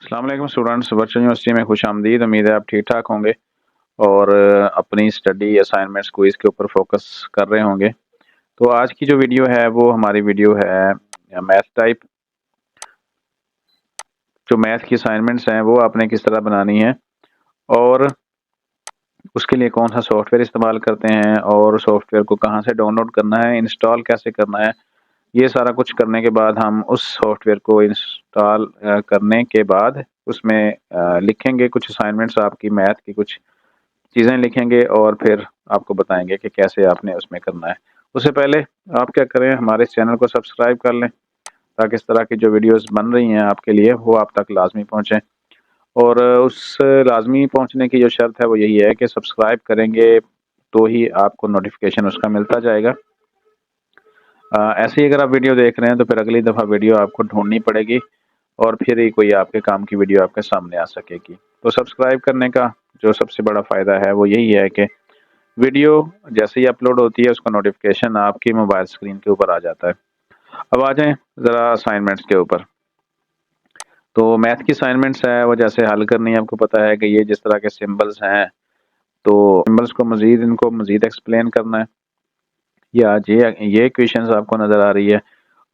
अस्सलाम वालेकुम students, virtual university में खुश आमदीद। उम्मीद है आप ठीक ठाक होंगे और अपनी स्टडी असाइनमेंट्स क्विज़ के ऊपर फोकस कर रहे होंगे। तो आज की जो वीडियो है वो हमारी वीडियो है मैथ टाइप। जो मैथ की असाइनमेंट्स हैं वो आपने किस तरह बनानी है और उसके लिए कौन सा सॉफ्टवेयर इस्तेमाल करते हैं और सॉफ्टवेयर को कहाँ से डाउनलोड करना है, इंस्टॉल कैसे करना है। ये सारा कुछ करने के बाद हम उस सॉफ्टवेयर को इंस्टॉल करने के बाद उसमें लिखेंगे कुछ असाइनमेंट्स, आपकी मैथ की कुछ चीज़ें लिखेंगे और फिर आपको बताएंगे कि कैसे आपने उसमें करना है। उससे पहले आप क्या करें, हमारे चैनल को सब्सक्राइब कर लें ताकि इस तरह की जो वीडियोस बन रही हैं आपके लिए वो आप तक लाजमी पहुँचें। और उस लाजमी पहुँचने की जो शर्त है वो यही है कि सब्सक्राइब करेंगे तो ही आपको नोटिफिकेशन उसका मिलता जाएगा। ऐसे ही अगर आप वीडियो देख रहे हैं तो फिर अगली दफ़ा वीडियो आपको ढूंढनी पड़ेगी और फिर ही कोई आपके काम की वीडियो आपके सामने आ सकेगी। तो सब्सक्राइब करने का जो सबसे बड़ा फ़ायदा है वो यही है कि वीडियो जैसे ही अपलोड होती है उसका नोटिफिकेशन आपकी मोबाइल स्क्रीन के ऊपर आ जाता है। अब आ जाएं ज़रा असाइनमेंट्स के ऊपर। तो मैथ की असाइनमेंट्स है वो जैसे हल करनी है, आपको पता है कि ये जिस तरह के सिम्बल्स हैं तो सिम्बल्स को मज़ीद एक्सप्लेन करना है। या ये क्वेश्चंस आपको नज़र आ रही है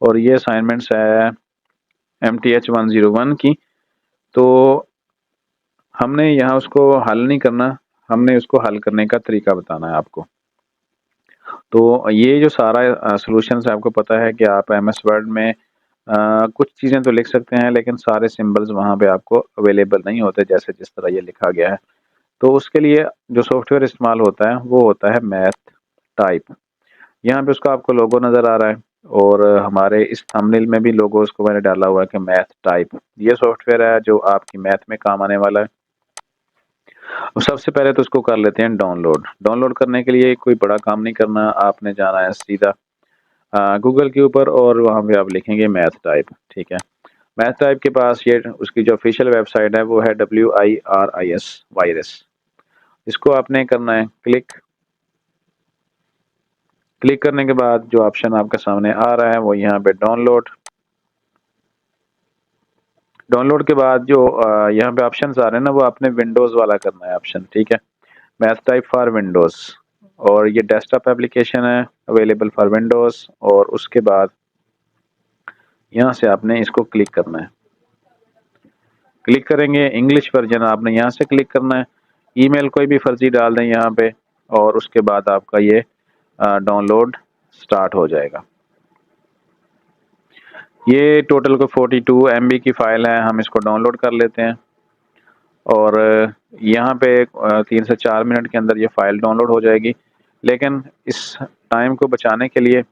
और ये असाइनमेंट्स है MTH 101 की। तो हमने यहाँ उसको हल नहीं करना, हमने उसको हल करने का तरीका बताना है आपको। तो ये जो सारा सॉल्यूशंस है, आपको पता है कि आप MS वर्ड में कुछ चीज़ें तो लिख सकते हैं लेकिन सारे सिंबल्स वहाँ पे आपको अवेलेबल नहीं होते जैसे जिस तरह ये लिखा गया है। तो उसके लिए जो सॉफ्टवेयर इस्तेमाल होता है वो होता है मैथ टाइप। यहाँ पे उसका आपको लोगो नज़र आ रहा है और हमारे इस थंबनेल में भी लोगो उसको मैंने डाला हुआ है कि मैथ टाइप। ये सॉफ्टवेयर है जो आपकी मैथ में काम आने वाला है। सबसे पहले तो उसको कर लेते हैं डाउनलोड। डाउनलोड करने के लिए कोई बड़ा काम नहीं करना, आपने जाना है सीधा गूगल के ऊपर और वहाँ पे आप लिखेंगे मैथ टाइप। ठीक है, मैथ टाइप के पास ये उसकी जो ऑफिशियल वेबसाइट है वो है WIRIS वायरस। इसको आपने करना है क्लिक। क्लिक करने के बाद जो ऑप्शन आपके सामने आ रहा है वो यहाँ पे डाउनलोड। डाउनलोड के बाद जो यहाँ पे ऑप्शन आ रहे हैं ना वो आपने विंडोज़ वाला करना है ऑप्शन। ठीक है, मैथ टाइप फॉर विंडोज़ और ये डेस्कटॉप एप्लीकेशन है अवेलेबल फॉर विंडोज़। और उसके बाद यहाँ से आपने इसको क्लिक करना है। क्लिक करेंगे इंग्लिश वर्जन आपने यहाँ से क्लिक करना है। ईमेल कोई भी फर्जी डाल दें यहाँ पे और उसके बाद आपका ये डाउनलोड स्टार्ट हो जाएगा। ये टोटल को 42 MB की फ़ाइल है, हम इसको डाउनलोड कर लेते हैं और यहाँ पे 3 से 4 मिनट के अंदर ये फ़ाइल डाउनलोड हो जाएगी। लेकिन इस टाइम को बचाने के लिए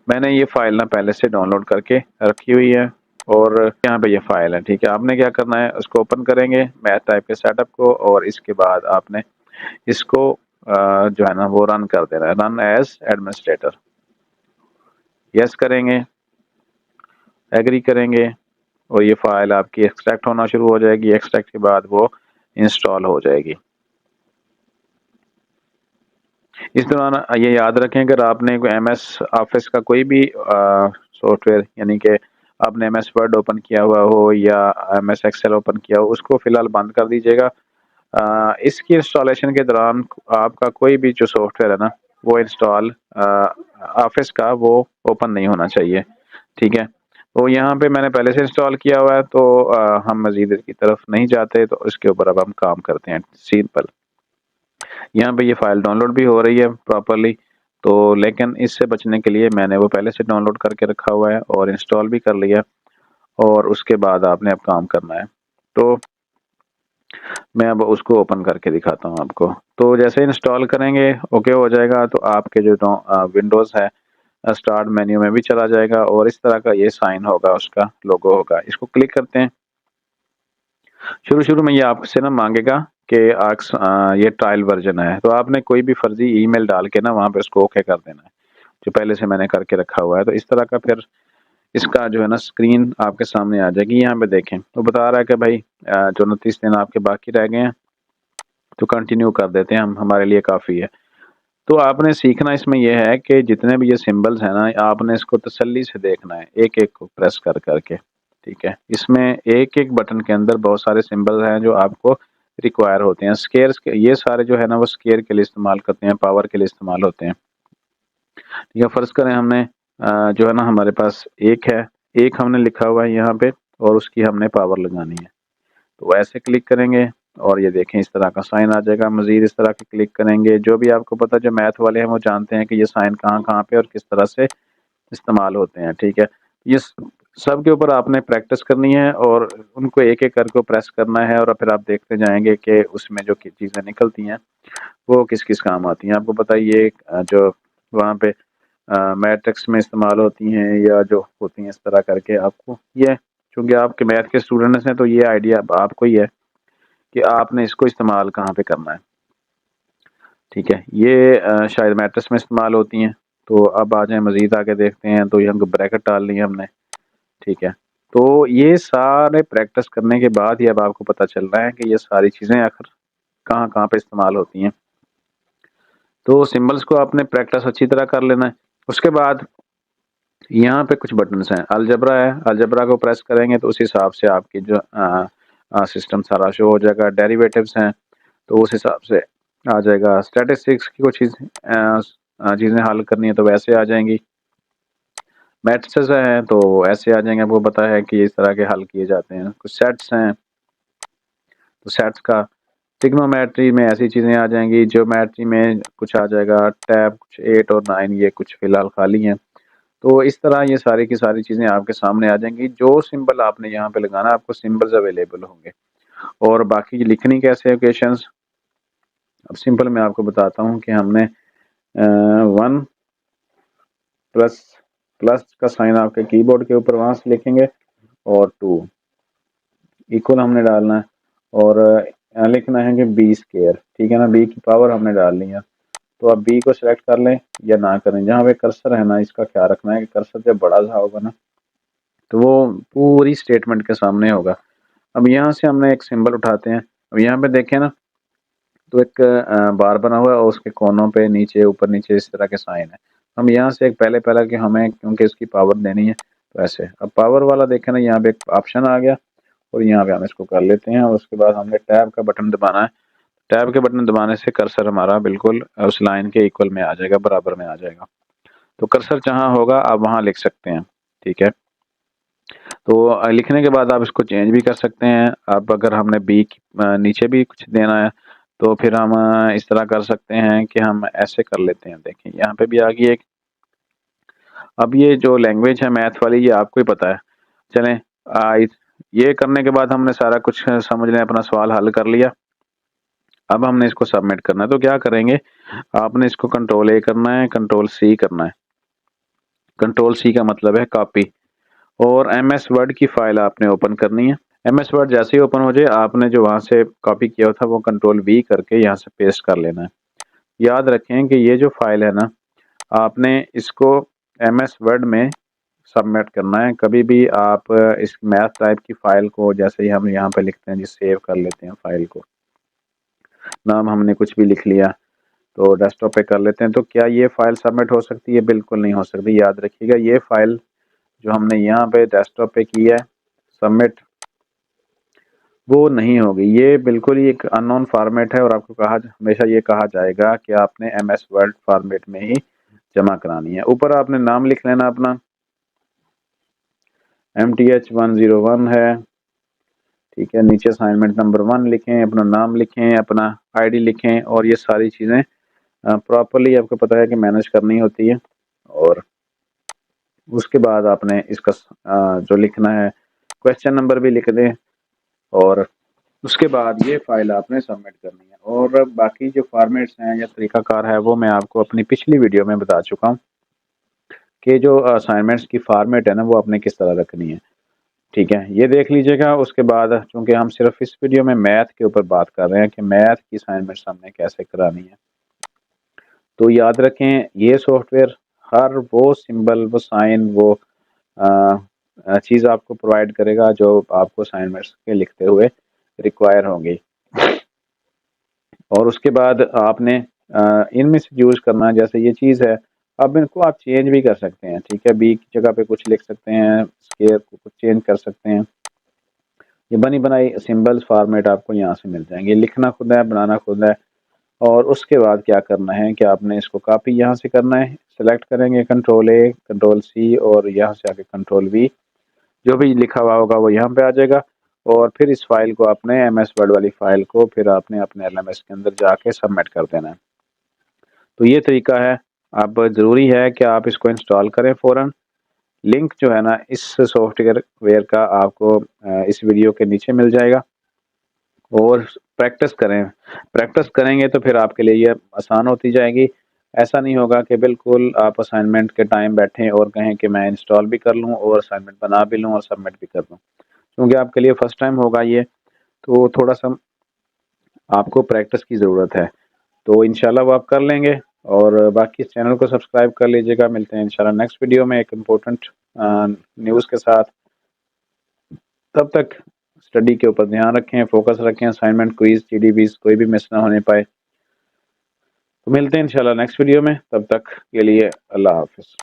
मैंने ये फ़ाइल ना पहले से डाउनलोड करके रखी हुई है और यहाँ पे ये फ़ाइल है। ठीक है, आपने क्या करना है, उसको ओपन करेंगे मैथ टाइप के सेटअप को और इसके बाद आपने इसको जो है ना वो रन कर देना है, रन एज एडमिनिस्ट्रेटर। यस करेंगे, एग्री करेंगे और ये फ़ाइल आपकी एक्सट्रैक्ट होना शुरू हो जाएगी। एक्सट्रैक्ट के बाद वो इंस्टॉल हो जाएगी। इस दौरान ये याद रखें अगर आपने MS ऑफिस का कोई भी सॉफ्टवेयर यानी कि आपने MS वर्ड ओपन किया हुआ हो या MS एक्सेल ओपन किया हो उसको फ़िलहाल बंद कर दीजिएगा। इसकी इंस्टॉलेशन के दौरान आपका कोई भी जो सॉफ्टवेयर है ना वो इंस्टॉल ऑफिस का वो ओपन नहीं होना चाहिए। ठीक है, तो यहाँ पे मैंने पहले से इंस्टॉल किया हुआ है तो हम मज़ीद की तरफ नहीं जाते, तो इसके ऊपर अब हम काम करते हैं सिंपल। यहाँ पे ये फ़ाइल डाउनलोड भी हो रही है प्रॉपरली, तो लेकिन इससे बचने के लिए मैंने वो पहले से डाउनलोड करके रखा हुआ है और इंस्टॉल भी कर लिया और उसके बाद आपने अब काम करना है। तो मैं अब उसको ओपन करके दिखाता हूँ आपको। तो जैसे इंस्टॉल करेंगे ओके हो जाएगा, तो आपके जो विंडोज़ है स्टार्ट मेन्यू में भी चला जाएगा और इस तरह का ये साइन होगा, उसका लोगो होगा। इसको क्लिक करते हैं। शुरू-शुरू में ये आपसे ना मांगेगा कि ये ट्रायल वर्जन है, तो आपने कोई भी फर्जी ईमेल डाल के ना वहाँ पे उसको ओके कर देना है, जो पहले से मैंने करके रखा हुआ है। तो इस तरह का फिर इसका जो है ना स्क्रीन आपके सामने आ जाएगी। यहाँ पे देखें तो बता रहा है कि भाई जो 29 दिन आपके बाकी रह गए हैं, तो कंटिन्यू कर देते हैं हम, हमारे लिए काफ़ी है। तो आपने सीखना इसमें यह है कि जितने भी ये सिंबल्स हैं ना, आपने इसको तसल्ली से देखना है, एक-एक को प्रेस कर करके, ठीक है? इसमें एक-एक बटन के अंदर बहुत सारे सिंबल हैं जो आपको रिक्वायर होते हैं। स्केयर्स के ये सारे जो है ना वो स्केयर के लिए इस्तेमाल करते हैं, पावर के लिए इस्तेमाल होते हैं। ठीक है, फ़र्ज़ करें हमने जो है ना हमारे पास 1 है, 1 हमने लिखा हुआ है यहाँ पे और उसकी हमने पावर लगानी है। तो ऐसे क्लिक करेंगे और ये देखें इस तरह का साइन आ जाएगा। मज़ीद इस तरह के क्लिक करेंगे, जो भी आपको पता, जो मैथ वाले हैं वो जानते हैं कि ये साइन कहाँ-कहाँ पे और किस तरह से इस्तेमाल होते हैं, ठीक है? ये सब के ऊपर आपने प्रैक्टिस करनी है और उनको एक-एक करके प्रेस करना है और फिर आप देखते जाएँगे कि उसमें जो की चीज़ें निकलती हैं, वो किस-किस काम आती हैं। आपको पता है ये जो वहाँ पे मैट्रिक्स में इस्तेमाल होती हैं या जो होती हैं इस तरह करके आपको ये, चूँकि आपके मैथ के स्टूडेंट्स हैं तो ये आइडिया अब आपको ही है कि आपने इसको इस्तेमाल कहाँ पे करना है, ठीक है? ये शायद मैट्रिक्स में इस्तेमाल होती हैं। तो अब आ जाएँ मज़ीद आगे देखते हैं, तो यहाँ ब्रैकेट डाल ली है हमने, ठीक है? तो ये सारे प्रैक्टिस करने के बाद ही अब आपको पता चल रहा है कि ये सारी चीज़ें आखिर कहाँ-कहाँ पे इस्तेमाल होती हैं। तो सिंबल्स को आपने प्रैक्टिस अच्छी तरह कर लेना है। उसके बाद यहाँ पे कुछ बटन्स हैं, अलजेब्रा है, अलजेब्रा को प्रेस करेंगे तो उस हिसाब से आपकी जो सिस्टम सारा शो हो जाएगा। डेरिवेटिव्स हैं, तो उस हिसाब से आ जाएगा। स्टैटिस्टिक्स की कुछ चीज़ें हल करनी है तो वैसे आ जाएँगी। मैट्रिसेस हैं तो ऐसे आ जाएँगे, आपको पता है कि इस तरह के हल किए जाते हैं। कुछ सेट्स हैं, तो सेट्स का ट्रिग्नोमेट्री में ऐसी चीज़ें आ जाएँगी। ज्योमेट्री में कुछ आ जाएगा, टैब कुछ 8 और 9 ये कुछ फ़िलहाल खाली हैं। तो इस तरह ये सारी की सारी चीज़ें आपके सामने आ जाएँगी। जो सिंबल आपने यहाँ पे लगाना है, आपको सिंबल्स अवेलेबल होंगे। और बाकी लिखनी कैसे है इक्वेशंस, अब सिंपल मैं आपको बताता हूँ कि हमने 1 प्लस प्लस का साइन आपके कीबोर्ड के ऊपर वहाँ से लिखेंगे और 2 इक्वल हमने डालना है और लिखना है कि बी स्क्वायर, ठीक है ना? बी की पावर हमने डाल ली है। तो आप बी को सिलेक्ट कर लें या ना करें। जहाँ पे कर्सर है ना, इसका ख्याल रखना है कि कर्सर जब बड़ा सा होगा ना, तो वो पूरी स्टेटमेंट के सामने होगा। अब यहाँ से हमने एक सिंबल उठाते हैं। अब यहाँ पे देखें ना, तो एक बार बना हुआ है और उसके कोनों पे नीचे ऊपर नीचे इस तरह के साइन है। हम यहाँ से एक पहले पहला कि हमें क्योंकि इसकी पावर देनी है, तो ऐसे अब पावर वाला देखें ना, यहाँ पे एक ऑप्शन आ गया और यहाँ पे हम इसको कर लेते हैं और उसके बाद हमने टैब का बटन दबाना है। टैब के बटन दबाने से कर्सर हमारा बिल्कुल उस लाइन के इक्वल में आ जाएगा, बराबर में आ जाएगा। तो कर्सर जहाँ होगा आप वहाँ लिख सकते हैं, ठीक है? तो लिखने के बाद आप इसको चेंज भी कर सकते हैं। अब अगर हमने बी नीचे भी कुछ देना है तो फिर हम इस तरह कर सकते हैं कि हम ऐसे कर लेते हैं। देखिए यहाँ पे भी आ गई एक। अब ये जो लैंग्वेज है मैथ वाली, ये आपको ही पता है। चलें ये करने के बाद हमने सारा कुछ समझ लें, अपना सवाल हल कर लिया। अब हमने इसको सबमिट करना है, तो क्या करेंगे, आपने इसको कंट्रोल ए करना है, कंट्रोल सी करना है। कंट्रोल सी का मतलब है कॉपी, और एमएस वर्ड की फाइल आपने ओपन करनी है। एमएस वर्ड जैसे ही ओपन हो जाए, आपने जो वहाँ से कॉपी किया था वो कंट्रोल वी करके यहाँ से पेस्ट कर लेना है। याद रखें कि ये जो फाइल है ना, आपने इसको एमएस वर्ड में सबमिट करना है। कभी भी आप इस मैथ टाइप की फाइल को, जैसे ही हम यहाँ पे लिखते हैं जी, सेव कर लेते हैं फाइल को, नाम हमने कुछ भी लिख लिया तो डेस्कटॉप पे कर लेते हैं, तो क्या ये फाइल सबमिट हो सकती है? बिल्कुल नहीं हो सकती। याद रखिएगा, ये फाइल जो हमने यहाँ पे डेस्कटॉप पे की है सबमिट, वो नहीं होगी। ये बिल्कुल ही एक अननोन फॉर्मेट है और आपको हमेशा ये कहा जाएगा कि आपने एमएस वर्ड फॉर्मेट में ही जमा करानी है। ऊपर आपने नाम लिख लेना अपना, MTH101 है, ठीक है। नीचे असाइनमेंट नंबर 1 लिखें, अपना नाम लिखें, अपना आईडी लिखें और ये सारी चीज़ें प्रॉपरली आपको पता है कि मैनेज करनी होती है। और उसके बाद आपने इसका जो लिखना है, क्वेश्चन नंबर भी लिख दें और उसके बाद ये फाइल आपने सबमिट करनी है। और बाकी जो फॉर्मेट्स हैं या तरीकाकार है वो मैं आपको अपनी पिछली वीडियो में बता चुका हूँ कि जो असाइनमेंट्स की फॉर्मेट है ना वो आपने किस तरह रखनी है। ठीक है, ये देख लीजिएगा। उसके बाद चूंकि हम सिर्फ इस वीडियो में मैथ के ऊपर बात कर रहे हैं कि मैथ की असाइनमेंट्स हमने कैसे करानी है, तो याद रखें ये सॉफ्टवेयर हर वो सिंबल, वो साइन, वो चीज़ आपको प्रोवाइड करेगा जो आपको असाइनमेंट्स के लिखते हुए रिक्वायर होंगी। और उसके बाद आपने इनमें से यूज करना, जैसे ये चीज़ है, अब इनको आप चेंज भी कर सकते हैं। ठीक है, बी की जगह पे कुछ लिख सकते हैं, स्केयर को कुछ चेंज कर सकते हैं। ये बनी बनाई सिंबल्स फॉर्मेट आपको यहाँ से मिल जाएंगे। लिखना खुद है, बनाना खुद है। और उसके बाद क्या करना है कि आपने इसको कॉपी यहाँ से करना है, सेलेक्ट करेंगे कंट्रोल ए, कंट्रोल सी और यहाँ से आके कंट्रोल वी, जो भी लिखा हुआ होगा वो यहाँ पे आ जाएगा। और फिर इस फाइल को आपने MS वर्ड वाली फाइल को फिर आपने अपने LMS के अंदर जाके सबमिट कर देना है। तो ये तरीका है। अब ज़रूरी है कि आप इसको इंस्टॉल करें फ़ौरन। लिंक जो है ना इस सॉफ्टवेयर का आपको इस वीडियो के नीचे मिल जाएगा। और प्रैक्टिस करें, प्रैक्टिस करेंगे तो फिर आपके लिए ये आसान होती जाएगी। ऐसा नहीं होगा कि बिल्कुल आप असाइनमेंट के टाइम बैठें और कहें कि मैं इंस्टॉल भी कर लूँ और असाइनमेंट बना भी लूँ और सबमिट भी कर दूँ, क्योंकि आपके लिए फर्स्ट टाइम होगा ये, तो थोड़ा सा आपको प्रैक्टिस की ज़रूरत है। तो इंशाल्लाह वो आप कर लेंगे। और बाकी इस चैनल को सब्सक्राइब कर लीजिएगा। मिलते हैं इंशाल्लाह नेक्स्ट वीडियो में एक इम्पोर्टेंट न्यूज़ के साथ। तब तक स्टडी के ऊपर ध्यान रखें, फोकस रखें, असाइनमेंट, क्विज, GDBs कोई भी मिस ना होने पाए। तो मिलते हैं इंशाल्लाह नेक्स्ट वीडियो में, तब तक के लिए अल्लाह हाफिज़।